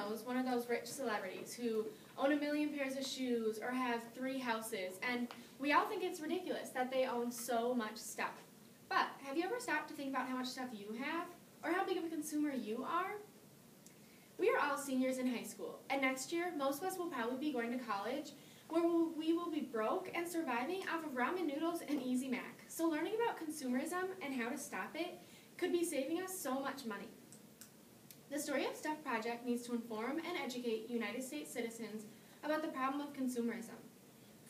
knows one of those rich celebrities who own 1,000,000 pairs of shoes or have 3 houses, and we all think it's ridiculous that they own so much stuff. But have you ever stopped to think about how much stuff you have, or how big of a consumer you are? We are all seniors in high school, and next year, most of us will probably be going to college, where we will be broke and surviving off of ramen noodles and Easy Mac. So learning about consumerism and how to stop it could be saving us so much money. The Story of Stuff project needs to inform and educate United States citizens about the problem of consumerism.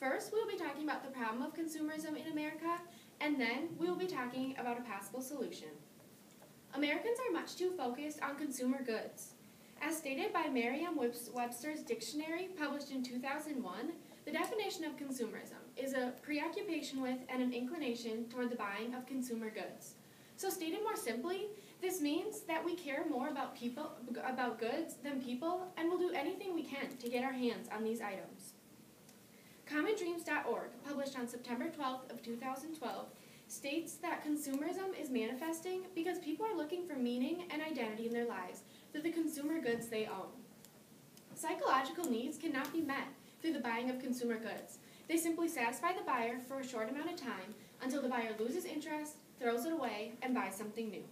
First, we will be talking about the problem of consumerism in America, and then we will be talking about a possible solution. Americans are much too focused on consumer goods. As stated by Merriam-Webster's dictionary, published in 2001, the definition of consumerism is a preoccupation with and an inclination toward the buying of consumer goods. So stated more simply, this means that we care more about goods than people, and will do anything we can to get our hands on these items. CommonDreams.org, published on September 12th of 2012, states that consumerism is manifesting because people are looking for meaning and identity in their lives through the consumer goods they own. Psychological needs cannot be met through the buying of consumer goods. They simply satisfy the buyer for a short amount of time until the buyer loses interest, throws it away, and buys something new.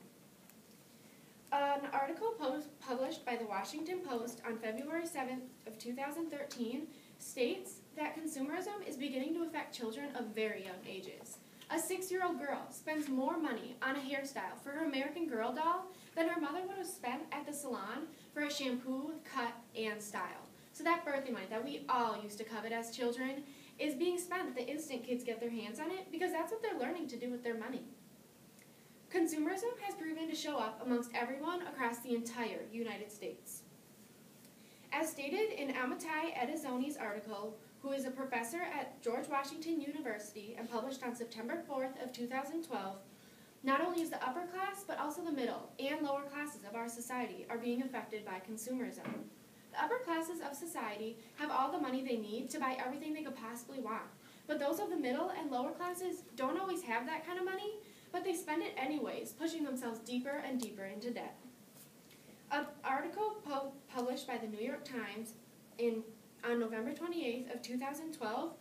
An article published by the Washington Post on February 7th of 2013 states that consumerism is beginning to affect children of very young ages. A 6-year-old girl spends more money on a hairstyle for her American Girl doll than her mother would have spent at the salon for a shampoo, cut, and style. So that birthday money that we all used to covet as children is being spent the instant kids get their hands on it, because that's what they're learning to do with their money. Consumerism has proven to show up amongst everyone across the entire United States. As stated in Amitai Edizoni's article, who is a professor at George Washington University and published on September 4th of 2012, not only is the upper class, but also the middle and lower classes of our society are being affected by consumerism. The upper classes of society have all the money they need to buy everything they could possibly want, but those of the middle and lower classes don't always have that kind of money, but they spend it anyways, pushing themselves deeper and deeper into debt. An article published by the New York Times on November 28th of 2012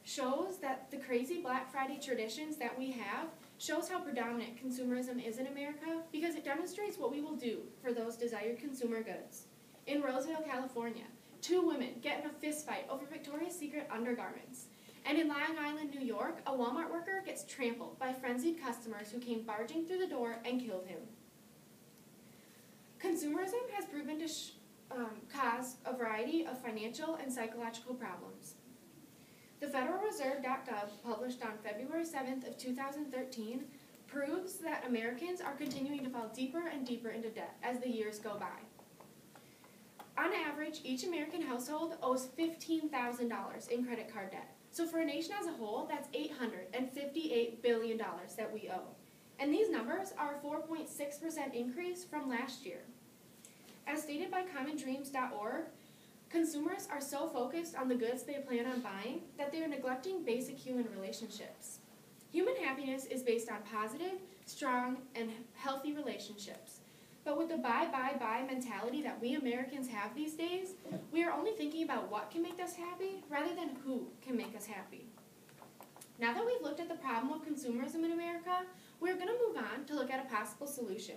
shows that the crazy Black Friday traditions that we have shows how predominant consumerism is in America, because it demonstrates what we will do for those desired consumer goods. In Roseville, California, 2 women get in a fist fight over Victoria's Secret undergarments. And in Long Island, New York, a Walmart worker gets trampled by frenzied customers who came barging through the door and killed him. Consumerism has proven to cause a variety of financial and psychological problems. The FederalReserve.gov, published on February 7th of 2013, proves that Americans are continuing to fall deeper and deeper into debt as the years go by. On average, each American household owes $15,000 in credit card debt. So for a nation as a whole, that's $858 billion that we owe. And these numbers are a 4.6% increase from last year. As stated by CommonDreams.org, consumers are so focused on the goods they plan on buying that they are neglecting basic human relationships. Human happiness is based on positive, strong, and healthy relationships. But with the buy, buy, buy mentality that we Americans have these days, we are only thinking about what can make us happy rather than who can make us happy. Now that we've looked at the problem of consumerism in America, we're going to move on to look at a possible solution.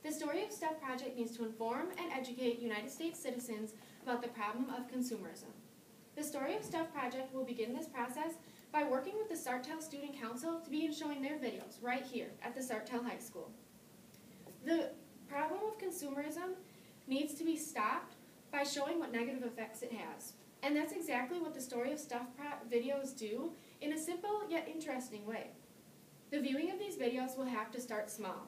The Story of Stuff project needs to inform and educate United States citizens about the problem of consumerism. The Story of Stuff project will begin this process by working with the Sartell Student Council to begin showing their videos right here at the Sartell High School. The problem of consumerism needs to be stopped by showing what negative effects it has. And that's exactly what the Story of Stuff videos do in a simple yet interesting way. The viewing of these videos will have to start small.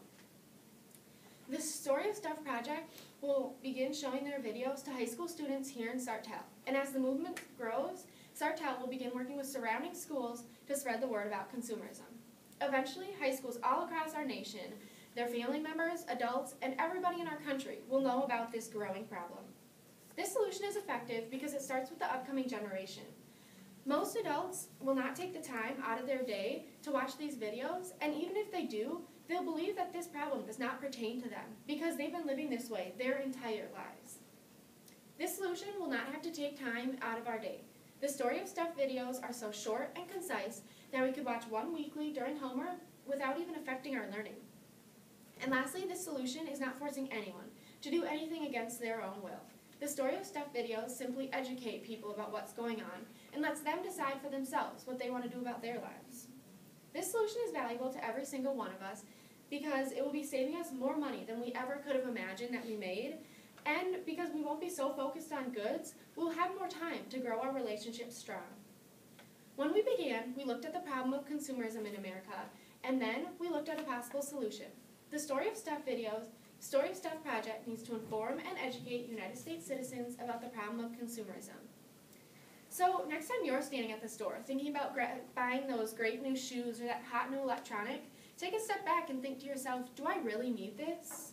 The Story of Stuff project will begin showing their videos to high school students here in Sartell. And as the movement grows, Sartell will begin working with surrounding schools to spread the word about consumerism. Eventually, high schools all across our nation, their family members, adults, and everybody in our country will know about this growing problem. This solution is effective because it starts with the upcoming generation. Most adults will not take the time out of their day to watch these videos, and even if they do, they'll believe that this problem does not pertain to them because they've been living this way their entire lives. This solution will not have to take time out of our day. The Story of Stuff videos are so short and concise that we could watch one weekly during homework without even affecting our learning. And lastly, this solution is not forcing anyone to do anything against their own will. The Story of Stuff videos simply educate people about what's going on and lets them decide for themselves what they want to do about their lives. This solution is valuable to every single one of us because it will be saving us more money than we ever could have imagined that we made, and because we won't be so focused on goods, we'll have more time to grow our relationships strong. When we began, we looked at the problem of consumerism in America, and then we looked at a possible solution. The Story of Stuff project needs to inform and educate United States citizens about the problem of consumerism. So next time you're standing at the store thinking about buying those great new shoes or that hot new electronic, take a step back and think to yourself, do I really need this?